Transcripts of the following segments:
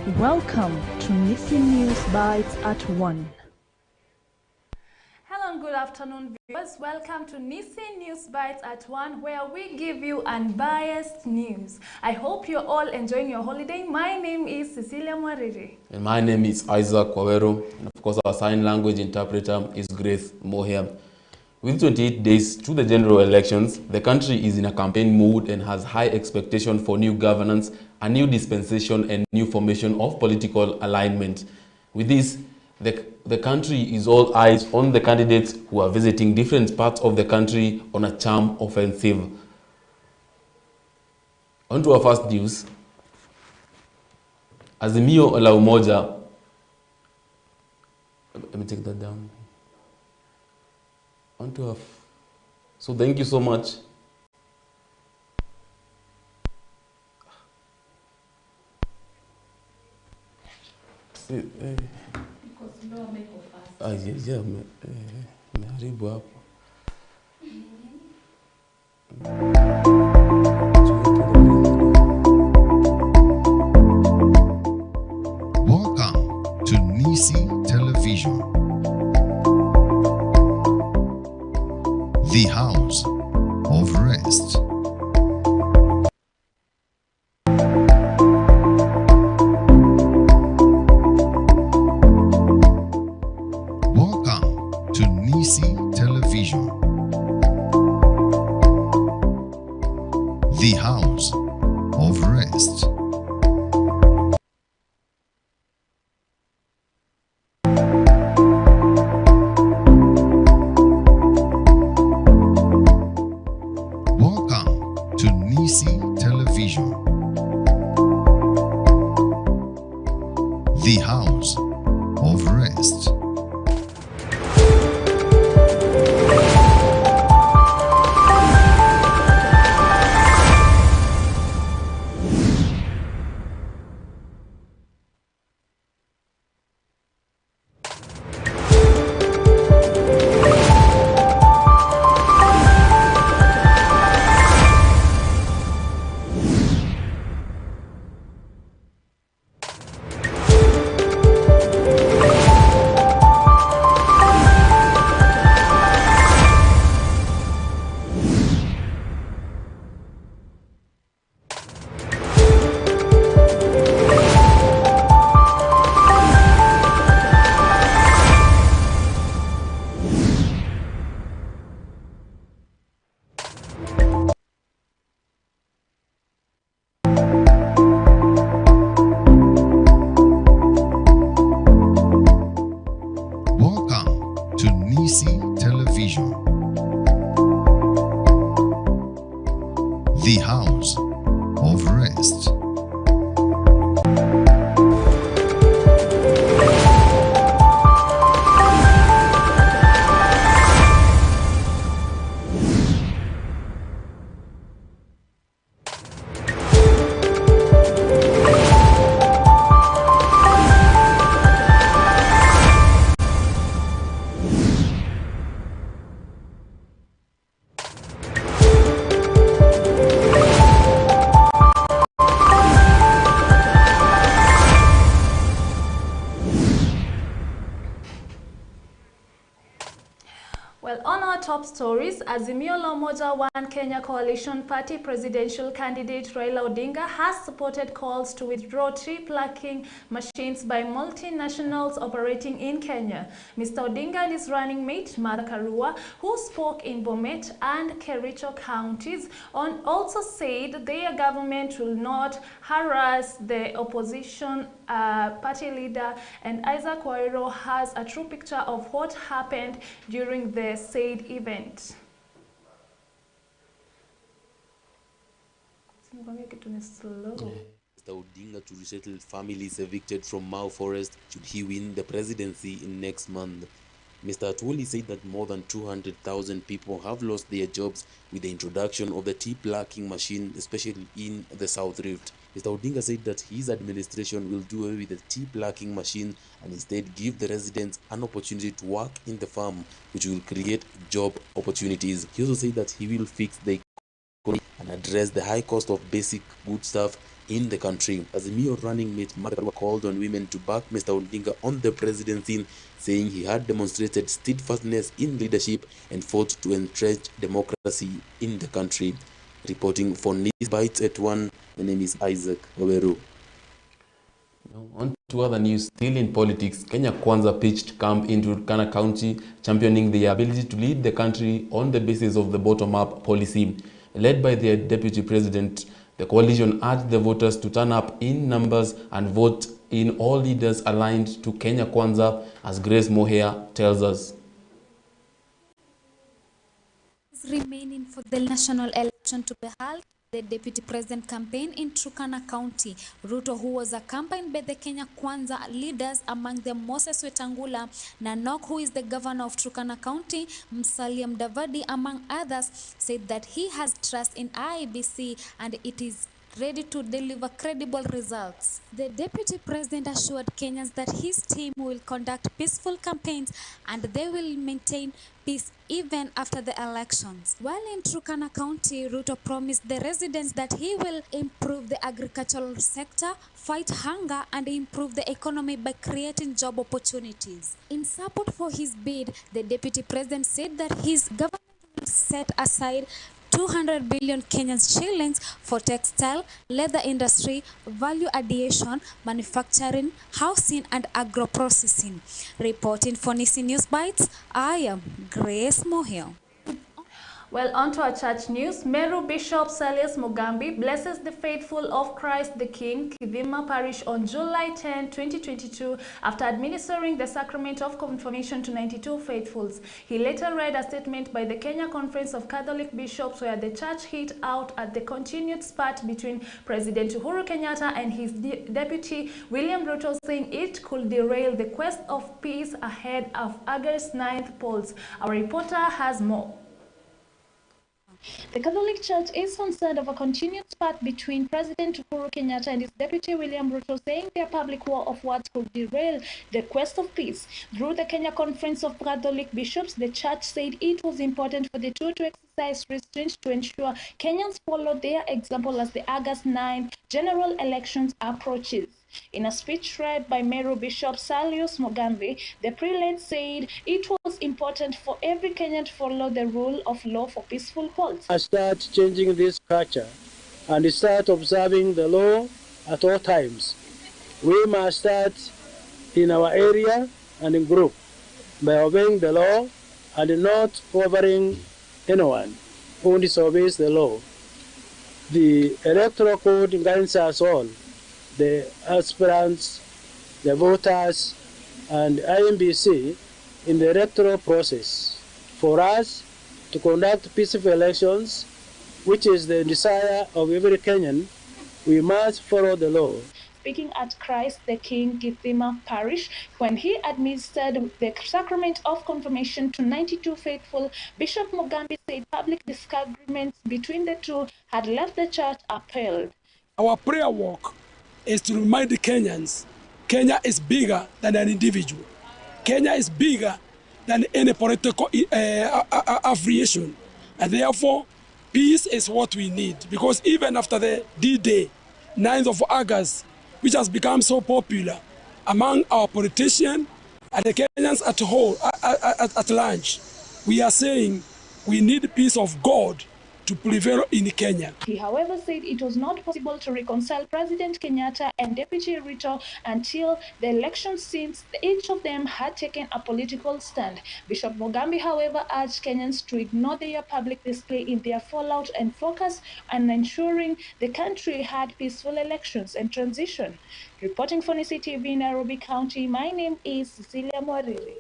Welcome to Nissi News Bytes at 1. Hello and good afternoon, viewers. Welcome to Nissi News Bytes at 1, where we give you unbiased news. I hope you're all enjoying your holiday. My name is Cecilia Mwariri. And my name is Isaac Kwawero. And of course, our sign language interpreter is Grace Mohia. With 28 days to the general elections, the country is in a campaign mood and has high expectation for new governance, a new dispensation, and new formation of political alignment. With this, the country is all eyes on the candidates who are visiting different parts of the country on a charm offensive. On to our first news. Azimio la Umoja. Let me take that down. On to so thank you so much. Meharibu hapo. Welcome to Nissi Television, the house of rest. Welcome to Nissi Television, the house of rest. Welcome to Nissi Television, the house of rest. Welcome to Nissi Television, the house of rest. Well, on our top stories, Azimio la Umoja One Kenya Coalition Party presidential candidate Raila Odinga has supported calls to withdraw tree plucking machines by multinationals operating in Kenya. Mr. Odinga and his running mate, Martha Karua, who spoke in Bomet and Kericho counties, also said their government will not harass the opposition party leader, and Isaac Kwawero has a true picture of what happened during the said event. Mr. Odinga to resettle families evicted from Mau Forest should he win the presidency in next month. Mr. Atwoli said that more than 200,000 people have lost their jobs with the introduction of the tea plucking machine, especially in the South Rift. Mr. Odinga said that his administration will do away with the tea plucking machine and instead give the residents an opportunity to work in the farm, which will create job opportunities. He also said that he will fix the economy and address the high cost of basic good stuff in the country. Azimio running mate Martha called on women to back Mr. Odinga on the presidency, saying he had demonstrated steadfastness in leadership and fought to entrench democracy in the country. Reporting for Nissi Bytes at 1, my name is Isaac Oweru. On to other news, still in politics, Kenya Kwanza pitched camp in Turkana County, championing the ability to lead the country on the basis of the bottom-up policy. Led by their deputy president, the coalition urged the voters to turn up in numbers and vote in all leaders aligned to Kenya Kwanza, as Grace Moher tells us. Remaining for the national election to be held, the deputy president campaign in Turkana County, Ruto, who was accompanied by the Kenya Kwanza leaders, among them Moses Wetangula, Nanok, who is the governor of Turkana County, Musalia Mudavadi, among others, said that he has trust in IEBC and it is ready to deliver credible results. The deputy president assured Kenyans that his team will conduct peaceful campaigns and they will maintain peace even after the elections. While in Turkana County, Ruto promised the residents that he will improve the agricultural sector, fight hunger, and improve the economy by creating job opportunities. In support for his bid, the deputy president said that his government will set aside 200 billion Kenyan shillings for textile, leather industry, value addition, manufacturing, housing, and agro-processing. Reporting for Nissi News Bytes, I am Grace Moher. Well, on to our church news. Meru Bishop Silas Mugambi blesses the faithful of Christ the King, Kidhima Parish, on July 10, 2022, after administering the sacrament of confirmation to 92 faithfuls. He later read a statement by the Kenya Conference of Catholic Bishops, where the church hit out at the continued spat between President Uhuru Kenyatta and his deputy William Ruto, saying it could derail the quest of peace ahead of August 9th polls. Our reporter has more. The Catholic Church is concerned of a continued spat between President Uhuru Kenyatta and his deputy William Ruto, saying their public war of words could derail the quest of peace. Through the Kenya Conference of Catholic Bishops, the church said it was important for the two to exercise restraint to ensure Kenyans follow their example as the August 9th general elections approaches. In a speech read by Meru Bishop Silas Mugambi, the prelate said it was important for every Kenyan to follow the rule of law for peaceful polls. Start changing this culture and start observing the law at all times. We must start in our area and in group by obeying the law and not covering anyone who disobeys the law. The electoral code guides us all, the aspirants, the voters, and IMBC in the electoral process for us to conduct peaceful elections, which is the desire of every Kenyan. We must follow the law. Speaking at Christ the King, Kidhima Parish, when he administered the sacrament of confirmation to 92 faithful, Bishop Mugambi said public disagreements between the two had left the church appalled. Our prayer walk is to remind the Kenyans, Kenya is bigger than an individual. Kenya is bigger than any political affiliation. And therefore, peace is what we need. Because even after the D-Day, 9th of August, which has become so popular among our politicians and the Kenyans at whole, at large, we are saying we need peace of God to prevail in Kenya. He, however, said it was not possible to reconcile President Kenyatta and Deputy Ruto until the election, since each of them had taken a political stand. Bishop Mugambi, however, urged Kenyans to ignore their public display in their fallout and focus on ensuring the country had peaceful elections and transition. Reporting for Nissi TV, Nairobi County, my name is Cecilia Mwariri.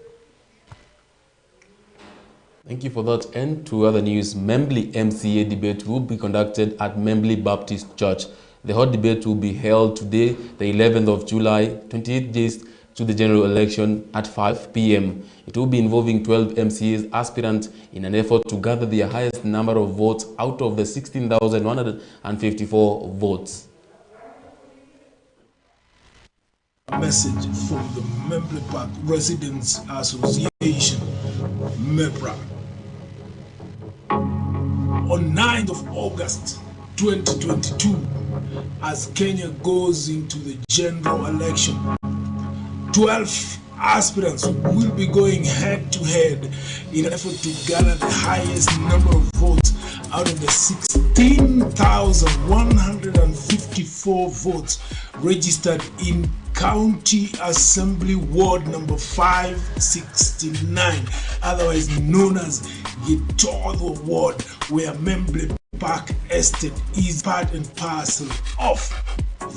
Thank you for that. And to other news, Membli MCA debate will be conducted at Membli Baptist Church. The hot debate will be held today, the 11th of July, 28 days to the general election at 5 p.m. It will be involving 12 MCAs aspirants in an effort to gather the highest number of votes out of the 16,154 votes. A message from the Membli Park Residents Association, MEPRA. On 9th of August 2022, as Kenya goes into the general election. 12 aspirants will be going head-to-head in an effort to gather the highest number of votes out of the 16,154 votes registered in County Assembly Ward number 569, otherwise known as Gitoro Ward, where Memble Park Estate is part and parcel of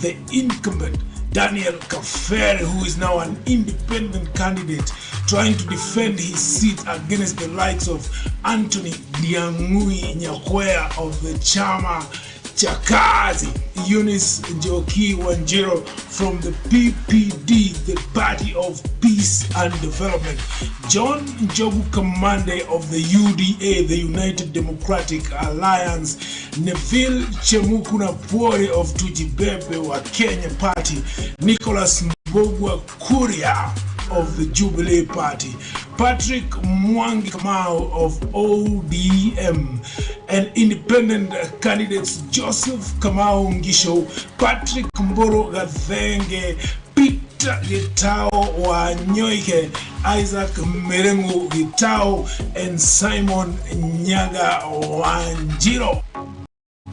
the incumbent Daniel Kafere, who is now an independent candidate trying to defend his seat against the likes of Anthony Diangui Nyakwea of the Chama Chakazi, Eunice Njoki Wanjiro from the PPD, the Party of Peace and Development, John Njogu Kamande of the UDA, the United Democratic Alliance, Neville Chemukuna Pori of Tujibebe wa Kenya Party, Nicholas Mbogwa Kuria of the Jubilee Party, Patrick Mwangi Kamau of ODM, and independent candidates Joseph Kamau Ngisho, Patrick Mboro Gathenge, Peter Gitao Wanyoike, Isaac Merengo Gitao, and Simon Nyaga Wanjiro.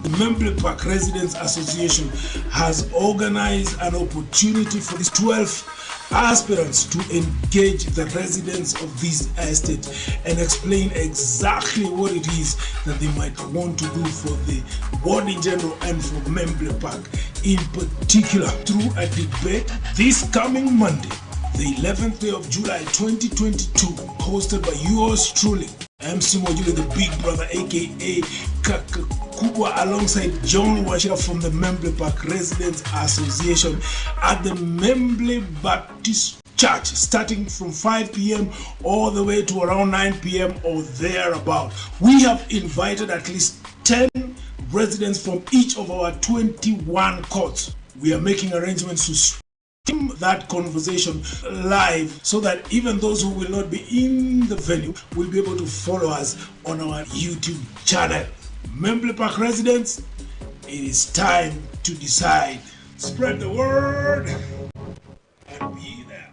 The Memble Park Residents Association has organized an opportunity for these 12 aspirants to engage the residents of this estate and explain exactly what it is that they might want to do for the ward in general and for Memble Park in particular through a debate this coming Monday, the 11th day of July 2022, hosted by yours truly, MC Mojule, the Big Brother, aka Kakakubwa, alongside John Washira from the Memble Park Residents Association at the Memble Baptist Church, starting from 5 p.m. all the way to around 9 p.m. or thereabout. We have invited at least 10 residents from each of our 21 courts. We are making arrangements to stream that conversation live so that even those who will not be in the venue will be able to follow us on our YouTube channel. Memble Park residents, it is time to decide. Spread the word and be there.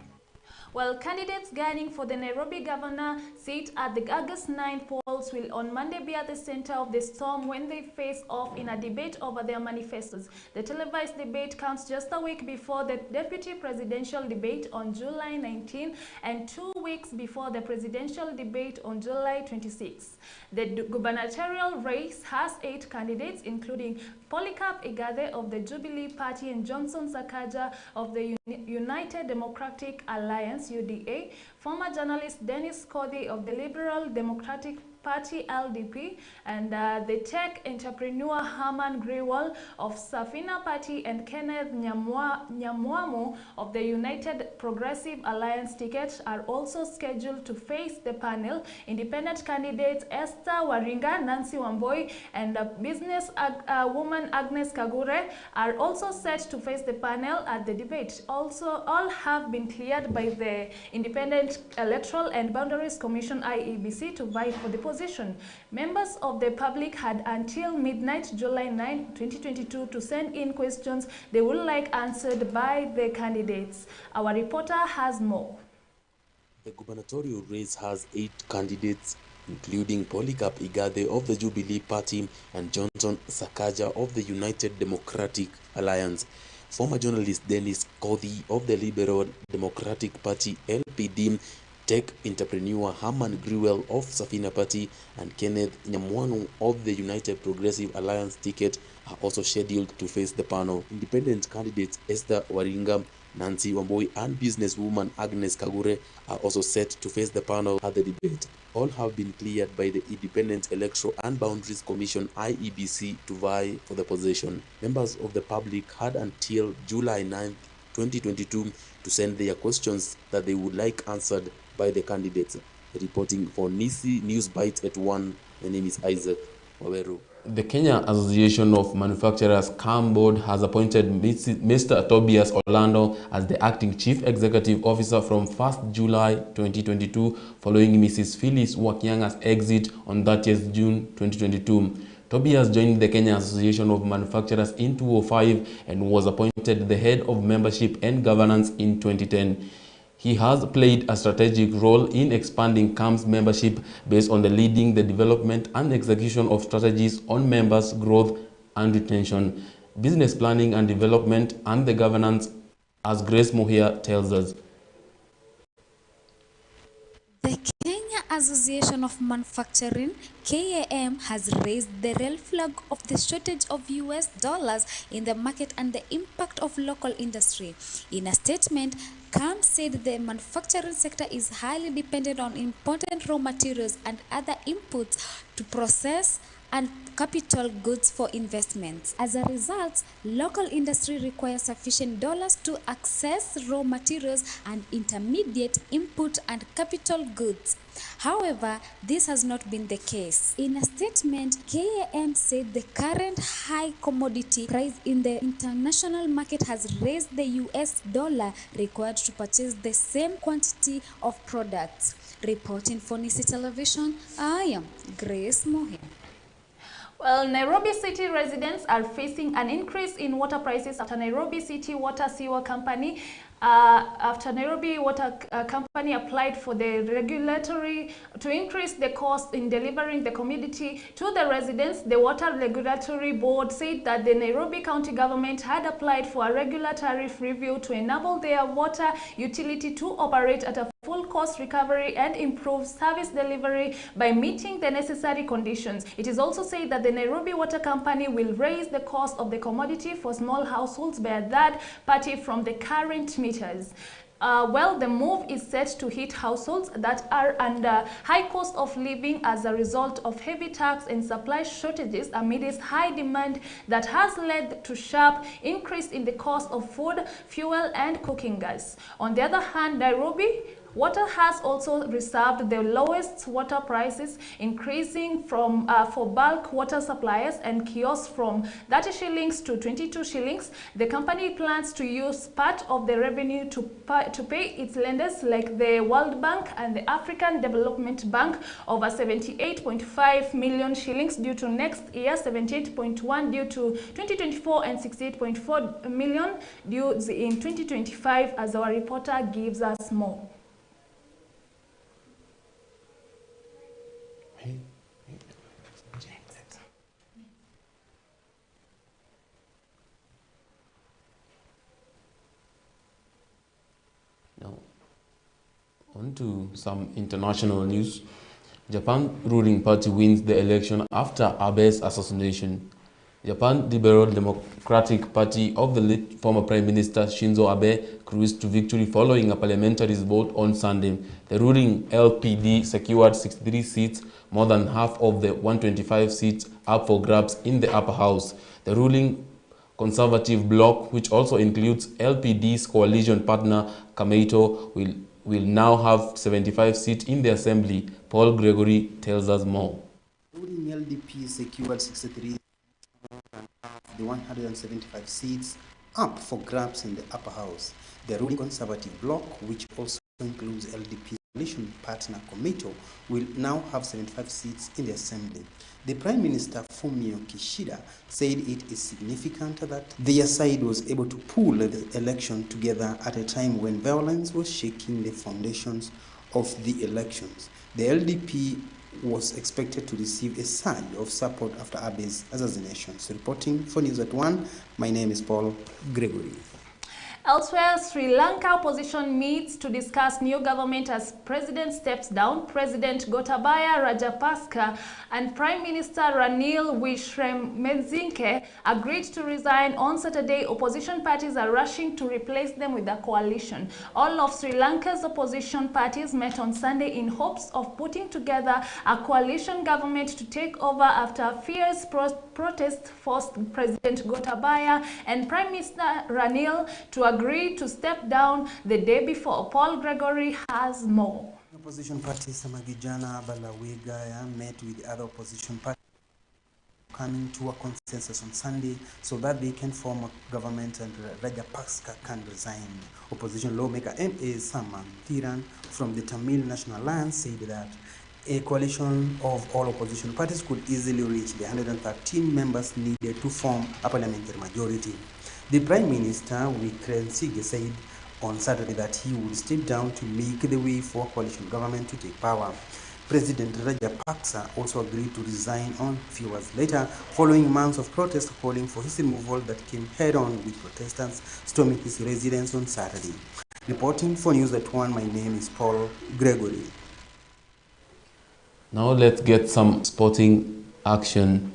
Well, candidates gunning for the Nairobi governor seat at the August 9th polls will on Monday be at the center of the storm when they face off in a debate over their manifestos. The televised debate comes just a week before the deputy presidential debate on July 19 and 2 weeks before the presidential debate on July 26. The gubernatorial race has 8 candidates, including Polycarp Igade of the Jubilee Party and Johnson Sakaja of the United Democratic Alliance, UDA, former journalist Dennis Kodhi of the Liberal Democratic Party, LDP, and the tech entrepreneur Herman Grewal of Safina Party and Kenneth Nyamwamu of the United Progressive Alliance ticket are also scheduled to face the panel. Independent candidates Esther Waringa, Nancy Wamboi, and business woman Agnes Kagure are also set to face the panel at the debate. Also, all have been cleared by the Independent Electoral and Boundaries Commission, IEBC, to vie for the position. Members of the public had until midnight, July 9, 2022, to send in questions they would like answered by the candidates. Our reporter has more. The gubernatorial race has 8 candidates, including Polycarp Igade of the Jubilee Party and Johnson Sakaja of the United Democratic Alliance. Former journalist Dennis Kodhi of the Liberal Democratic Party, LPD, tech entrepreneur Herman Grewal of Safina Party, and Kenneth Nyamwanu of the United Progressive Alliance ticket are also scheduled to face the panel. Independent candidates Esther Waringa, Nancy Wamboi, and businesswoman Agnes Kagure are also set to face the panel at the debate. All have been cleared by the Independent Electoral and Boundaries Commission, IEBC, to vie for the position. Members of the public had until July 9, 2022 to send their questions that they would like answered by the candidates. Reporting for Nissi News Bytes at 1, my name is Isaac Waweru. The Kenya Association of Manufacturers CAM Board has appointed Mr. Tobias Orlando as the acting chief executive officer from 1st July 2022, following Mrs. Phyllis Wakianga's exit on 30th June 2022. Tobias joined the Kenya Association of Manufacturers in 2005 and was appointed the head of membership and governance in 2010. He has played a strategic role in expanding CAM's membership based on leading the development and execution of strategies on members' growth and retention, business planning and development, and the governance, as Grace Mohia tells us. The Kenya Association of Manufacturing, KAM, has raised the red flag of the shortage of US dollars in the market and the impact of local industry. In a statement, KAM said the manufacturing sector is highly dependent on important raw materials and other inputs to process and capital goods for investments. As a result, local industry requires sufficient dollars to access raw materials and intermediate input and capital goods. However, this has not been the case. In a statement, KAM said the current high commodity price in the international market has raised the US dollar required to purchase the same quantity of products. Reporting for Nissi Television, I am Grace Mohia. Well, Nairobi City residents are facing an increase in water prices after Nairobi City Water Sewer Company Company applied for the regulatory to increase the cost in delivering the commodity to the residents. The Water Regulatory Board said that the Nairobi County government had applied for a regular tariff review to enable their water utility to operate at a full cost recovery and improve service delivery by meeting the necessary conditions. It is also said that the Nairobi Water Company will raise the cost of the commodity for small households by a third party from the current meters. Well, the move is set to hit households that are under high cost of living as a result of heavy tax and supply shortages amidst high demand that has led to sharp increase in the cost of food, fuel, and cooking gas. On the other hand, Nairobi Water has also reserved the lowest water prices, increasing from for bulk water suppliers and kiosks from 30 shillings to 22 shillings. The company plans to use part of the revenue to pay its lenders like the World Bank and the African Development Bank over 78.5 million shillings due to next year, 78.1 due to 2024 and 68.4 million due in 2025, as our reporter gives us more. Now, on to some international news. Japan ruling party wins the election after Abe's assassination. Japan Liberal Democratic Party of the late former Prime Minister Shinzo Abe cruised to victory following a parliamentary vote on Sunday. The ruling LPD secured 63 seats, more than half of the 125 seats up for grabs in the upper house. The ruling Conservative bloc, which also includes LPD's coalition partner Kameito, will now have 75 seats in the assembly. Paul Gregory tells us more. The ruling LDP secured 63 the 175 seats up for grabs in the upper house. The ruling Conservative bloc, which also includes LDP's coalition partner Kameito, will now have 75 seats in the assembly. The Prime Minister Fumio Kishida said it is significant that their side was able to pull the election together at a time when violence was shaking the foundations of the elections. The LDP was expected to receive a surge of support after Abe's assassination. So reporting for News at 1, my name is Paul Gregory. Elsewhere, Sri Lanka opposition meets to discuss new government as president steps down. President Gotabaya Rajapaksa and Prime Minister Ranil Wickremesinghe agreed to resign on Saturday. Opposition parties are rushing to replace them with a coalition. All of Sri Lanka's opposition parties met on Sunday in hopes of putting together a coalition government to take over after fierce protests forced President Gotabaya and Prime Minister Ranil to agree to step down the day before. Paul Gregory has more. Opposition parties Samagijana Balawegaya met with other opposition parties coming to a consensus on Sunday so that they can form a government and Rajapaksa can resign. Opposition lawmaker M.A. Samanthiran from the Tamil National Alliance said that a coalition of all opposition parties could easily reach the 113 members needed to form a parliamentary majority. The Prime Minister, Wikrensigge, said on Saturday that he would step down to make the way for a coalition government to take power. President Rajapaksa also agreed to resign on a few hours later, following months of protest calling for his removal that came head-on with protesters storming his residence on Saturday. Reporting for News at 1, my name is Paul Gregory. Now let's get some sporting action.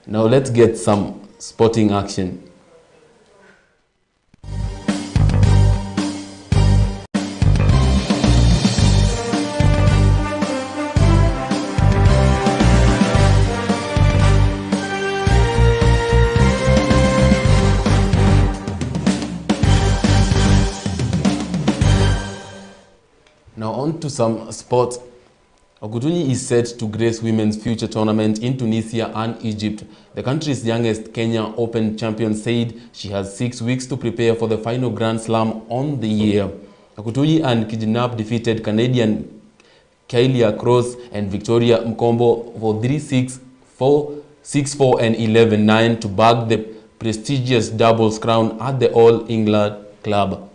Now let's get some sporting action. Now on to some sports. Okutunyi is set to grace women's future tournament in Tunisia and Egypt. The country's youngest Kenya Open champion said she has 6 weeks to prepare for the final Grand Slam on the year. Okutunyi and Kijinab defeated Canadian Kailia Cross and Victoria Mkombo for 3-6, 4-6-4 and 11-9 to bag the prestigious doubles crown at the All England Club.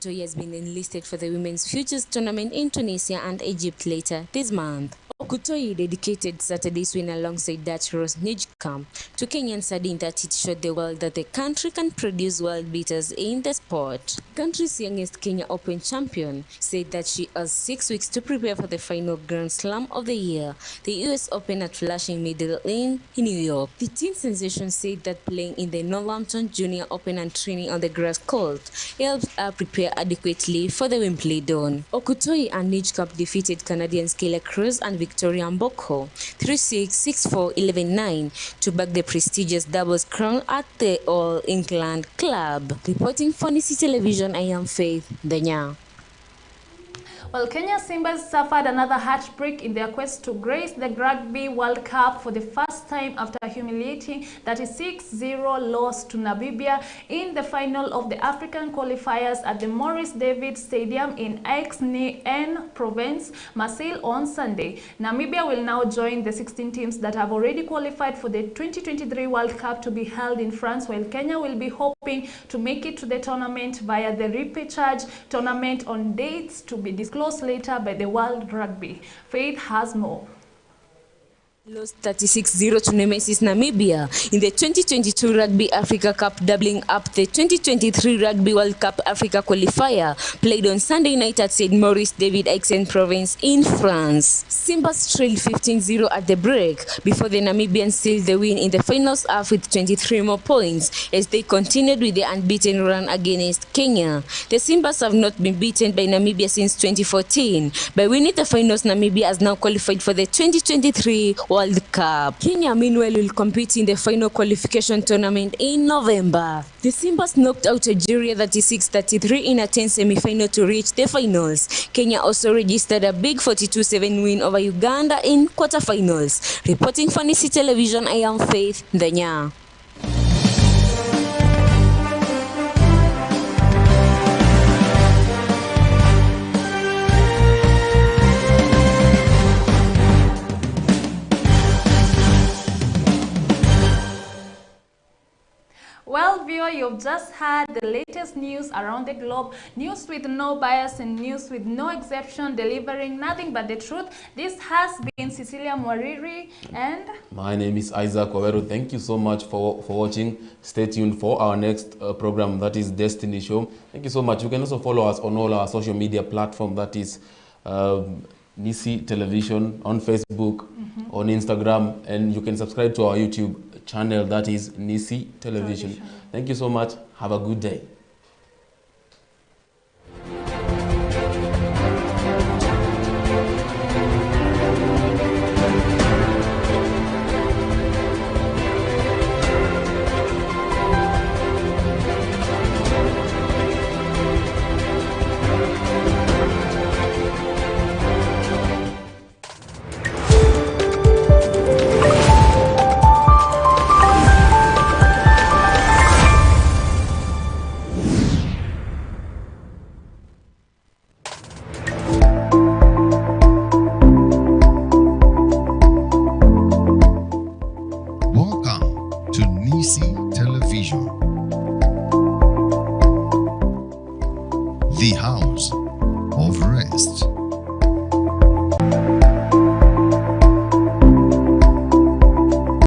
Okutunyi has been enlisted for the Women's Futures Tournament in Tunisia and Egypt later this month. Okutunyi dedicated Saturday's win alongside Dutch Rose Nijkamp to Kenyan sardine that it showed the world that the country can produce world beaters in the sport. The country's youngest Kenya Open champion said that she has 6 weeks to prepare for the final Grand Slam of the year, the US Open at Flushing Meadows in New York. The teen sensation said that playing in the Northampton Junior Open and training on the grass court helped her prepare adequately for the Wimbledon. Okutunyi and Nijkamp defeated Canadians Kailia Cross and Victoria Mboko 3-6, 6-4, 11-9 to bag the prestigious doubles crown at the All England Club. Reporting for Nissi Television, I am Faith Danya. Well, Kenya Simbas suffered another heartbreak in their quest to grace the Rugby World Cup for the first time after a humiliating 36-0 loss to Namibia in the final of the African qualifiers at the Maurice David Stadium in Aix-en Provence, Marseille on Sunday. Namibia will now join the 16 teams that have already qualified for the 2023 World Cup to be held in France, while Kenya will be hoping to make it to the tournament via the repechage tournament on dates to be disclosed later by the World Rugby. Faith has more. Lost 36-0 to Nemesis Namibia in the 2022 Rugby Africa Cup, doubling up the 2023 Rugby World Cup Africa qualifier played on Sunday night at St. Maurice David Aix-en-Provence in France. Simbas trailed 15-0 at the break before the Namibians sealed the win in the finals half with 23 more points as they continued with the unbeaten run against Kenya. The Simbas have not been beaten by Namibia since 2014. By winning the finals, Namibia has now qualified for the 2023 World Cup. Kenya, meanwhile, will compete in the final qualification tournament in November. The Simbas knocked out Algeria 36-33 in a 10 semi-final to reach the finals. Kenya also registered a big 42-7 win over Uganda in quarterfinals. Reporting for Nissi Television, I am Faith Danya. Well, viewer, you've just heard the latest news around the globe. News with no bias and news with no exception, delivering nothing but the truth. This has been Cecilia Mwariri and... My name is Isaac Waweru. Thank you so much for watching. Stay tuned for our next program, that is Destiny Show. Thank you so much. You can also follow us on all our social media platforms, that is Nissi Television on Facebook, on Instagram, and you can subscribe to our YouTube channel, that is Nissi Television. Thank you so much. Have a good day. The House